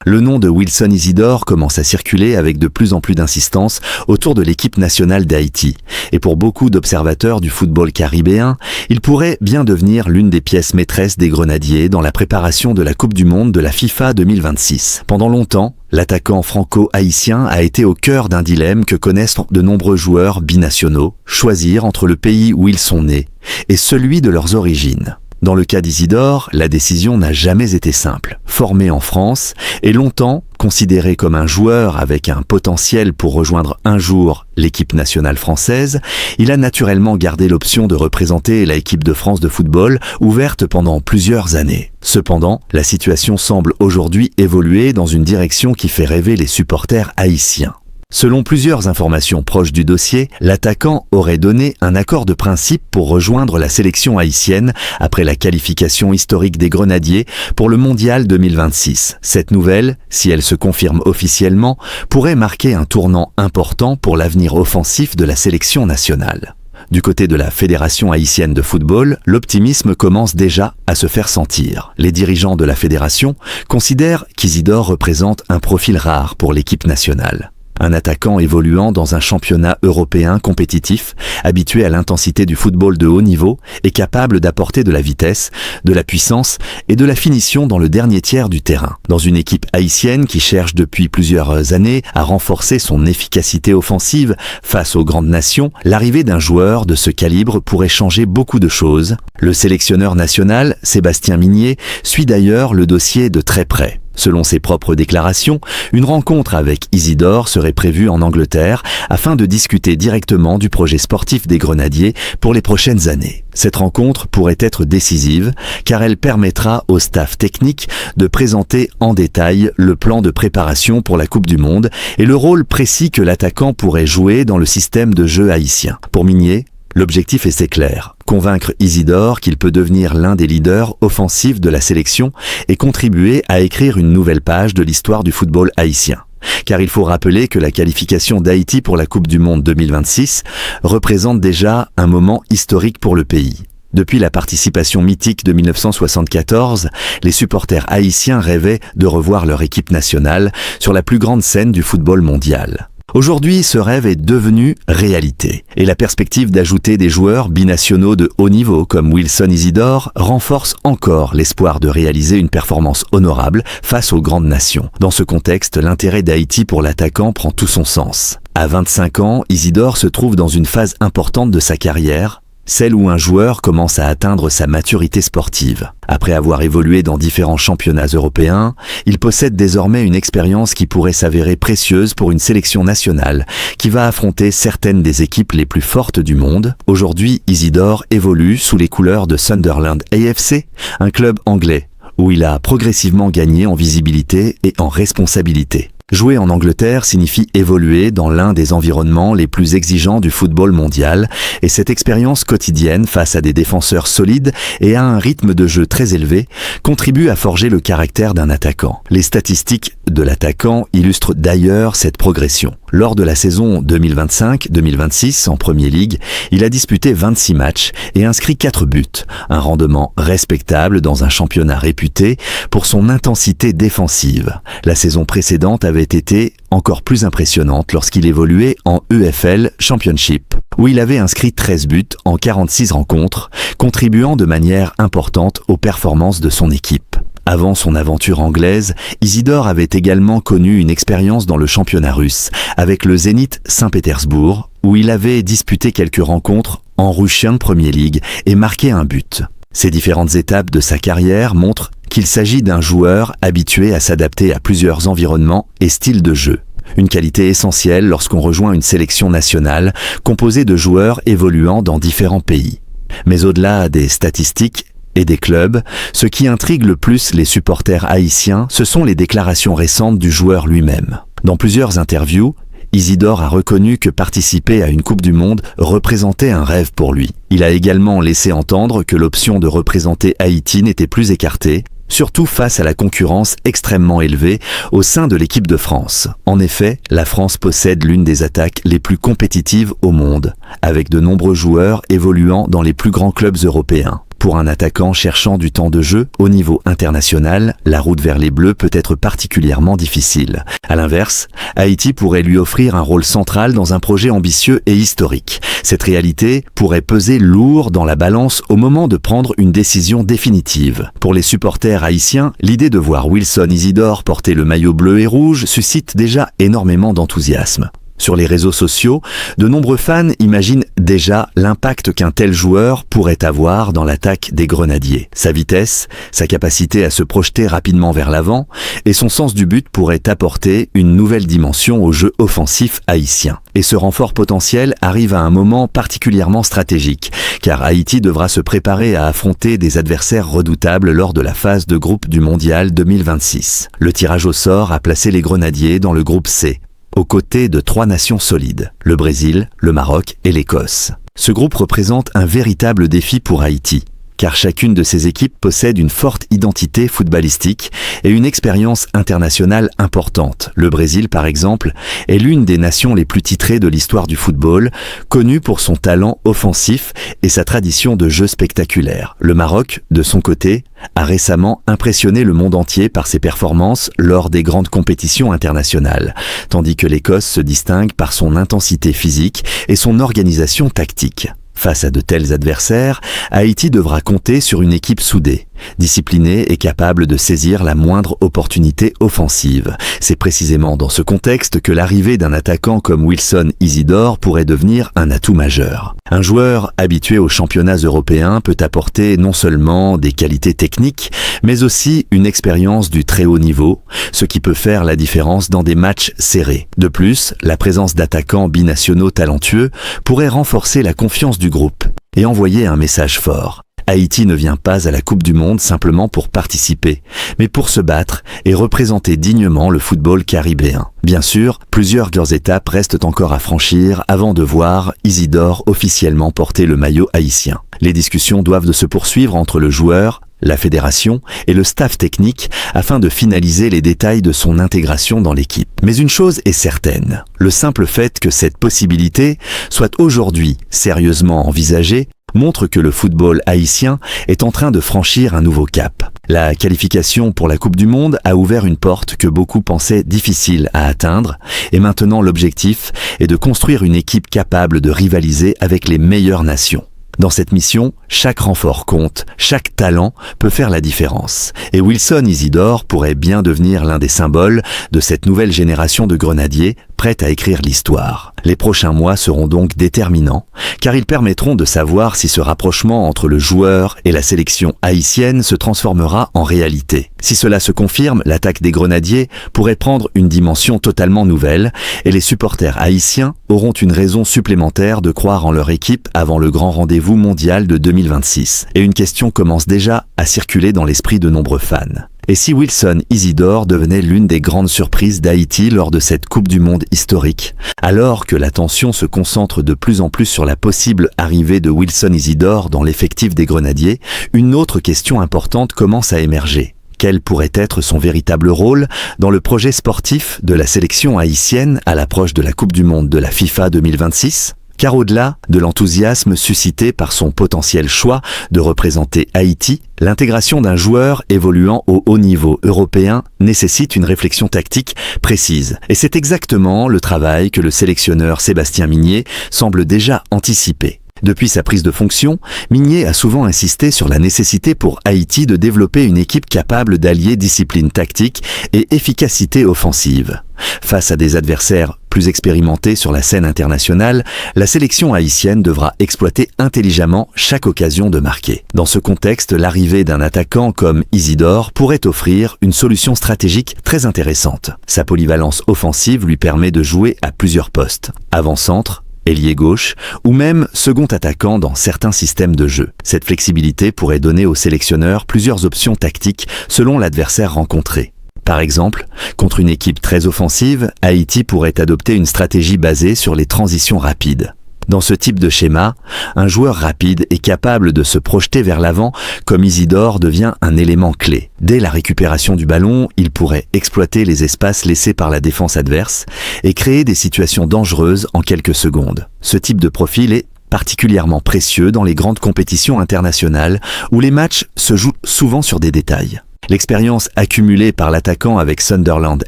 Le nom de Wilson Isidore commence à circuler avec de plus en plus d'insistance autour de l'équipe nationale d'Haïti. Et pour beaucoup d'observateurs du football caribéen, il pourrait bien devenir l'une des pièces maîtresses des Grenadiers dans la préparation de la Coupe du Monde de la FIFA 2026. Pendant longtemps, l'attaquant franco-haïtien a été au cœur d'un dilemme que connaissent de nombreux joueurs binationaux, choisir entre le pays où ils sont nés et celui de leurs origines. Dans le cas d'Isidore, la décision n'a jamais été simple. Formé en France et longtemps considéré comme un joueur avec un potentiel pour rejoindre un jour l'équipe nationale française, il a naturellement gardé l'option de représenter l'équipe de France de football, ouverte pendant plusieurs années. Cependant, la situation semble aujourd'hui évoluer dans une direction qui fait rêver les supporters haïtiens. Selon plusieurs informations proches du dossier, l'attaquant aurait donné un accord de principe pour rejoindre la sélection haïtienne après la qualification historique des Grenadiers pour le Mondial 2026. Cette nouvelle, si elle se confirme officiellement, pourrait marquer un tournant important pour l'avenir offensif de la sélection nationale. Du côté de la Fédération haïtienne de football, l'optimisme commence déjà à se faire sentir. Les dirigeants de la fédération considèrent qu'Isidore représente un profil rare pour l'équipe nationale. Un attaquant évoluant dans un championnat européen compétitif, habitué à l'intensité du football de haut niveau et capable d'apporter de la vitesse, de la puissance et de la finition dans le dernier tiers du terrain. Dans une équipe haïtienne qui cherche depuis plusieurs années à renforcer son efficacité offensive face aux grandes nations, l'arrivée d'un joueur de ce calibre pourrait changer beaucoup de choses. Le sélectionneur national, Sébastien Migné, suit d'ailleurs le dossier de très près. Selon ses propres déclarations, une rencontre avec Isidore serait prévue en Angleterre afin de discuter directement du projet sportif des Grenadiers pour les prochaines années. Cette rencontre pourrait être décisive car elle permettra au staff technique de présenter en détail le plan de préparation pour la Coupe du Monde et le rôle précis que l'attaquant pourrait jouer dans le système de jeu haïtien. Pour Migné, l'objectif est assez clair, convaincre Isidore qu'il peut devenir l'un des leaders offensifs de la sélection et contribuer à écrire une nouvelle page de l'histoire du football haïtien. Car il faut rappeler que la qualification d'Haïti pour la Coupe du Monde 2026 représente déjà un moment historique pour le pays. Depuis la participation mythique de 1974, les supporters haïtiens rêvaient de revoir leur équipe nationale sur la plus grande scène du football mondial. Aujourd'hui, ce rêve est devenu réalité et la perspective d'ajouter des joueurs binationaux de haut niveau comme Wilson Isidore renforce encore l'espoir de réaliser une performance honorable face aux grandes nations. Dans ce contexte, l'intérêt d'Haïti pour l'attaquant prend tout son sens. À 25 ans, Isidore se trouve dans une phase importante de sa carrière, celle où un joueur commence à atteindre sa maturité sportive. Après avoir évolué dans différents championnats européens, il possède désormais une expérience qui pourrait s'avérer précieuse pour une sélection nationale qui va affronter certaines des équipes les plus fortes du monde. Aujourd'hui, Isidore évolue sous les couleurs de Sunderland AFC, un club anglais, où il a progressivement gagné en visibilité et en responsabilité. Jouer en Angleterre signifie évoluer dans l'un des environnements les plus exigeants du football mondial et cette expérience quotidienne face à des défenseurs solides et à un rythme de jeu très élevé contribue à forger le caractère d'un attaquant. Les statistiques de l'attaquant illustrent d'ailleurs cette progression. Lors de la saison 2025-2026 en Premier League, il a disputé 26 matchs et inscrit 4 buts, un rendement respectable dans un championnat réputé pour son intensité défensive. La saison précédente avait été encore plus impressionnante lorsqu'il évoluait en EFL Championship, où il avait inscrit 13 buts en 46 rencontres, contribuant de manière importante aux performances de son équipe. Avant son aventure anglaise, Isidore avait également connu une expérience dans le championnat russe, avec le Zénith Saint-Pétersbourg, où il avait disputé quelques rencontres en Russian Premier League et marqué un but. Ces différentes étapes de sa carrière montrent qu'il s'agit d'un joueur habitué à s'adapter à plusieurs environnements et styles de jeu. Une qualité essentielle lorsqu'on rejoint une sélection nationale composée de joueurs évoluant dans différents pays. Mais au-delà des statistiques et des clubs, ce qui intrigue le plus les supporters haïtiens, ce sont les déclarations récentes du joueur lui-même. Dans plusieurs interviews, Isidore a reconnu que participer à une Coupe du Monde représentait un rêve pour lui. Il a également laissé entendre que l'option de représenter Haïti n'était plus écartée, surtout face à la concurrence extrêmement élevée au sein de l'équipe de France. En effet, la France possède l'une des attaques les plus compétitives au monde, avec de nombreux joueurs évoluant dans les plus grands clubs européens. Pour un attaquant cherchant du temps de jeu au niveau international, la route vers les Bleus peut être particulièrement difficile. À l'inverse, Haïti pourrait lui offrir un rôle central dans un projet ambitieux et historique. Cette réalité pourrait peser lourd dans la balance au moment de prendre une décision définitive. Pour les supporters haïtiens, l'idée de voir Wilson Isidore porter le maillot bleu et rouge suscite déjà énormément d'enthousiasme. Sur les réseaux sociaux, de nombreux fans imaginent déjà l'impact qu'un tel joueur pourrait avoir dans l'attaque des Grenadiers. Sa vitesse, sa capacité à se projeter rapidement vers l'avant et son sens du but pourraient apporter une nouvelle dimension au jeu offensif haïtien. Et ce renfort potentiel arrive à un moment particulièrement stratégique, car Haïti devra se préparer à affronter des adversaires redoutables lors de la phase de groupe du Mondial 2026. Le tirage au sort a placé les Grenadiers dans le groupe C, aux côtés de 3 nations solides, le Brésil, le Maroc et l'Écosse. Ce groupe représente un véritable défi pour Haïti, car chacune de ces équipes possède une forte identité footballistique et une expérience internationale importante. Le Brésil, par exemple, est l'une des nations les plus titrées de l'histoire du football, connue pour son talent offensif et sa tradition de jeu spectaculaire. Le Maroc, de son côté, a récemment impressionné le monde entier par ses performances lors des grandes compétitions internationales, tandis que l'Écosse se distingue par son intensité physique et son organisation tactique. Face à de tels adversaires, Haïti devra compter sur une équipe soudée, disciplinée et capable de saisir la moindre opportunité offensive. C'est précisément dans ce contexte que l'arrivée d'un attaquant comme Wilson Isidore pourrait devenir un atout majeur. Un joueur habitué aux championnats européens peut apporter non seulement des qualités techniques, mais aussi une expérience du très haut niveau, ce qui peut faire la différence dans des matchs serrés. De plus, la présence d'attaquants binationaux talentueux pourrait renforcer la confiance du groupe et envoyer un message fort. Haïti ne vient pas à la Coupe du Monde simplement pour participer, mais pour se battre et représenter dignement le football caribéen. Bien sûr, plusieurs étapes restent encore à franchir avant de voir Isidore officiellement porter le maillot haïtien. Les discussions doivent se poursuivre entre le joueur, la fédération et le staff technique afin de finaliser les détails de son intégration dans l'équipe. Mais une chose est certaine, le simple fait que cette possibilité soit aujourd'hui sérieusement envisagée montre que le football haïtien est en train de franchir un nouveau cap. La qualification pour la Coupe du Monde a ouvert une porte que beaucoup pensaient difficile à atteindre, et maintenant l'objectif est de construire une équipe capable de rivaliser avec les meilleures nations. Dans cette mission, chaque renfort compte, chaque talent peut faire la différence. Et Wilson Isidore pourrait bien devenir l'un des symboles de cette nouvelle génération de grenadiers prête à écrire l'histoire. Les prochains mois seront donc déterminants, car ils permettront de savoir si ce rapprochement entre le joueur et la sélection haïtienne se transformera en réalité. Si cela se confirme, l'attaque des grenadiers pourrait prendre une dimension totalement nouvelle, et les supporters haïtiens auront une raison supplémentaire de croire en leur équipe avant le grand rendez-vous mondial de 2026. Et une question commence déjà à circuler dans l'esprit de nombreux fans. Et si Wilson Isidore devenait l'une des grandes surprises d'Haïti lors de cette Coupe du Monde historique? Alors que l'attention se concentre de plus en plus sur la possible arrivée de Wilson Isidore dans l'effectif des Grenadiers, une autre question importante commence à émerger. Quel pourrait être son véritable rôle dans le projet sportif de la sélection haïtienne à l'approche de la Coupe du Monde de la FIFA 2026? Car au-delà de l'enthousiasme suscité par son potentiel choix de représenter Haïti, l'intégration d'un joueur évoluant au haut niveau européen nécessite une réflexion tactique précise. Et c'est exactement le travail que le sélectionneur Sébastien Migné semble déjà anticiper. Depuis sa prise de fonction, Migné a souvent insisté sur la nécessité pour Haïti de développer une équipe capable d'allier discipline tactique et efficacité offensive. Face à des adversaires plus expérimentés sur la scène internationale, la sélection haïtienne devra exploiter intelligemment chaque occasion de marquer. Dans ce contexte, l'arrivée d'un attaquant comme Isidore pourrait offrir une solution stratégique très intéressante. Sa polyvalence offensive lui permet de jouer à plusieurs postes, avant-centre, ailier gauche ou même second attaquant dans certains systèmes de jeu. Cette flexibilité pourrait donner au sélectionneur plusieurs options tactiques selon l'adversaire rencontré. Par exemple, contre une équipe très offensive, Haïti pourrait adopter une stratégie basée sur les transitions rapides. Dans ce type de schéma, un joueur rapide est capable de se projeter vers l'avant comme Isidore devient un élément clé. Dès la récupération du ballon, il pourrait exploiter les espaces laissés par la défense adverse et créer des situations dangereuses en quelques secondes. Ce type de profil est particulièrement précieux dans les grandes compétitions internationales où les matchs se jouent souvent sur des détails. L'expérience accumulée par l'attaquant avec Sunderland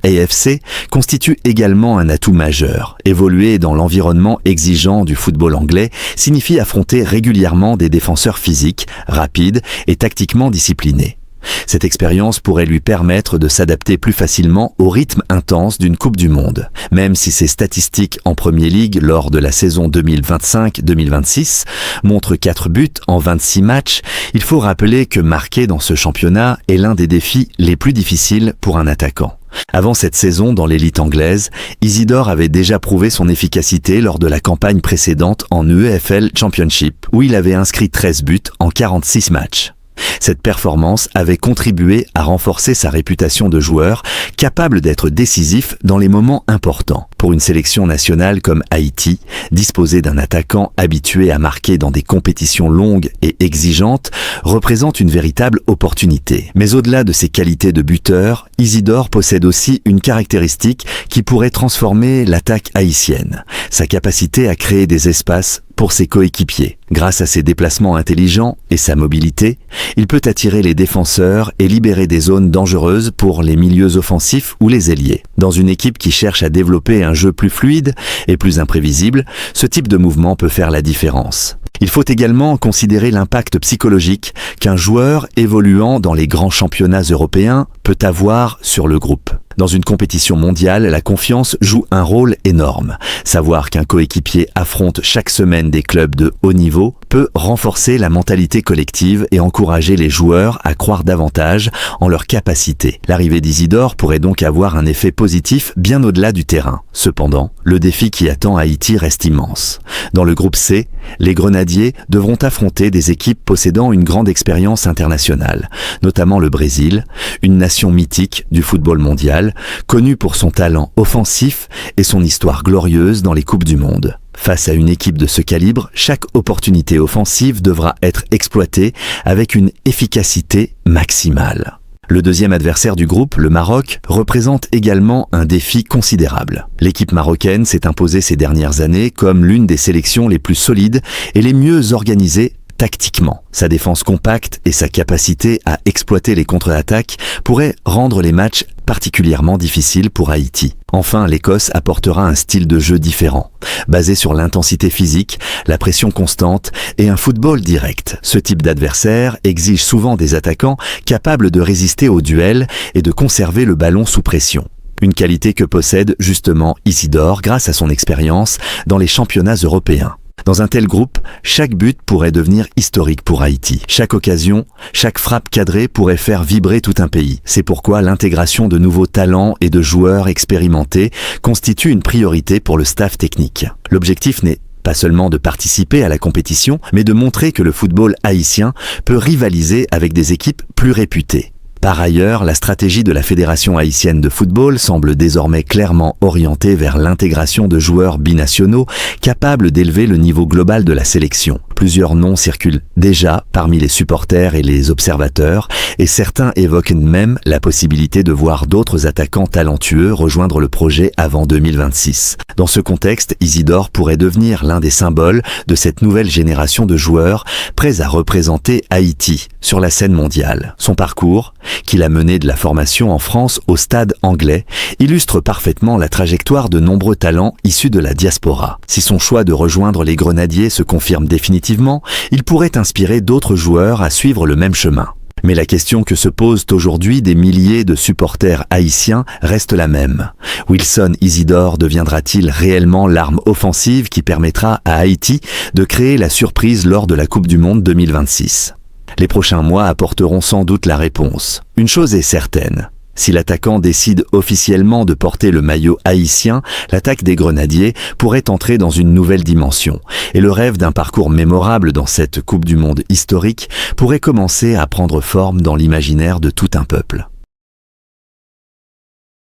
AFC constitue également un atout majeur. Évoluer dans l'environnement exigeant du football anglais signifie affronter régulièrement des défenseurs physiques, rapides et tactiquement disciplinés. Cette expérience pourrait lui permettre de s'adapter plus facilement au rythme intense d'une Coupe du Monde. Même si ses statistiques en Premier League lors de la saison 2025-2026 montrent 4 buts en 26 matchs, il faut rappeler que marquer dans ce championnat est l'un des défis les plus difficiles pour un attaquant. Avant cette saison dans l'élite anglaise, Isidore avait déjà prouvé son efficacité lors de la campagne précédente en EFL Championship, où il avait inscrit 13 buts en 46 matchs. Cette performance avait contribué à renforcer sa réputation de joueur capable d'être décisif dans les moments importants. Pour une sélection nationale comme Haïti, disposer d'un attaquant habitué à marquer dans des compétitions longues et exigeantes représente une véritable opportunité. Mais au-delà de ses qualités de buteur, Isidore possède aussi une caractéristique qui pourrait transformer l'attaque haïtienne, sa capacité à créer des espaces pour ses coéquipiers. Grâce à ses déplacements intelligents et sa mobilité, il peut attirer les défenseurs et libérer des zones dangereuses pour les milieux offensifs ou les ailiers. Dans une équipe qui cherche à développer un jeu plus fluide et plus imprévisible, ce type de mouvement peut faire la différence. Il faut également considérer l'impact psychologique qu'un joueur évoluant dans les grands championnats européens peut avoir sur le groupe. Dans une compétition mondiale, la confiance joue un rôle énorme. Savoir qu'un coéquipier affronte chaque semaine des clubs de haut niveau peut renforcer la mentalité collective et encourager les joueurs à croire davantage en leurs capacités. L'arrivée d'Isidore pourrait donc avoir un effet positif bien au-delà du terrain. Cependant, le défi qui attend Haïti reste immense. Dans le groupe C, les Grenadiers devront affronter des équipes possédant une grande expérience internationale, notamment le Brésil, une nation mythique du football mondial, connue pour son talent offensif et son histoire glorieuse dans les Coupes du Monde. Face à une équipe de ce calibre, chaque opportunité offensive devra être exploitée avec une efficacité maximale. Le deuxième adversaire du groupe, le Maroc, représente également un défi considérable. L'équipe marocaine s'est imposée ces dernières années comme l'une des sélections les plus solides et les mieux organisées tactiquement. Sa défense compacte et sa capacité à exploiter les contre-attaques pourraient rendre les matchs particulièrement difficiles pour Haïti. Enfin, l'Écosse apportera un style de jeu différent, basé sur l'intensité physique, la pression constante et un football direct. Ce type d'adversaire exige souvent des attaquants capables de résister aux duels et de conserver le ballon sous pression. Une qualité que possède justement Isidore grâce à son expérience dans les championnats européens. Dans un tel groupe, chaque but pourrait devenir historique pour Haïti. Chaque occasion, chaque frappe cadrée pourrait faire vibrer tout un pays. C'est pourquoi l'intégration de nouveaux talents et de joueurs expérimentés constitue une priorité pour le staff technique. L'objectif n'est pas seulement de participer à la compétition, mais de montrer que le football haïtien peut rivaliser avec des équipes plus réputées. Par ailleurs, la stratégie de la Fédération haïtienne de football semble désormais clairement orientée vers l'intégration de joueurs binationaux capables d'élever le niveau global de la sélection. Plusieurs noms circulent déjà parmi les supporters et les observateurs, et certains évoquent même la possibilité de voir d'autres attaquants talentueux rejoindre le projet avant 2026. Dans ce contexte, Isidore pourrait devenir l'un des symboles de cette nouvelle génération de joueurs prêts à représenter Haïti sur la scène mondiale. Son parcours, qu'il a mené de la formation en France au stade anglais, illustre parfaitement la trajectoire de nombreux talents issus de la diaspora. Si son choix de rejoindre les Grenadiers se confirme définitivement, il pourrait inspirer d'autres joueurs à suivre le même chemin. Mais la question que se posent aujourd'hui des milliers de supporters haïtiens reste la même. Wilson Isidore deviendra-t-il réellement l'arme offensive qui permettra à Haïti de créer la surprise lors de la Coupe du Monde 2026 ? Les prochains mois apporteront sans doute la réponse. Une chose est certaine. Si l'attaquant décide officiellement de porter le maillot haïtien, l'attaque des Grenadiers pourrait entrer dans une nouvelle dimension. Et le rêve d'un parcours mémorable dans cette Coupe du Monde historique pourrait commencer à prendre forme dans l'imaginaire de tout un peuple.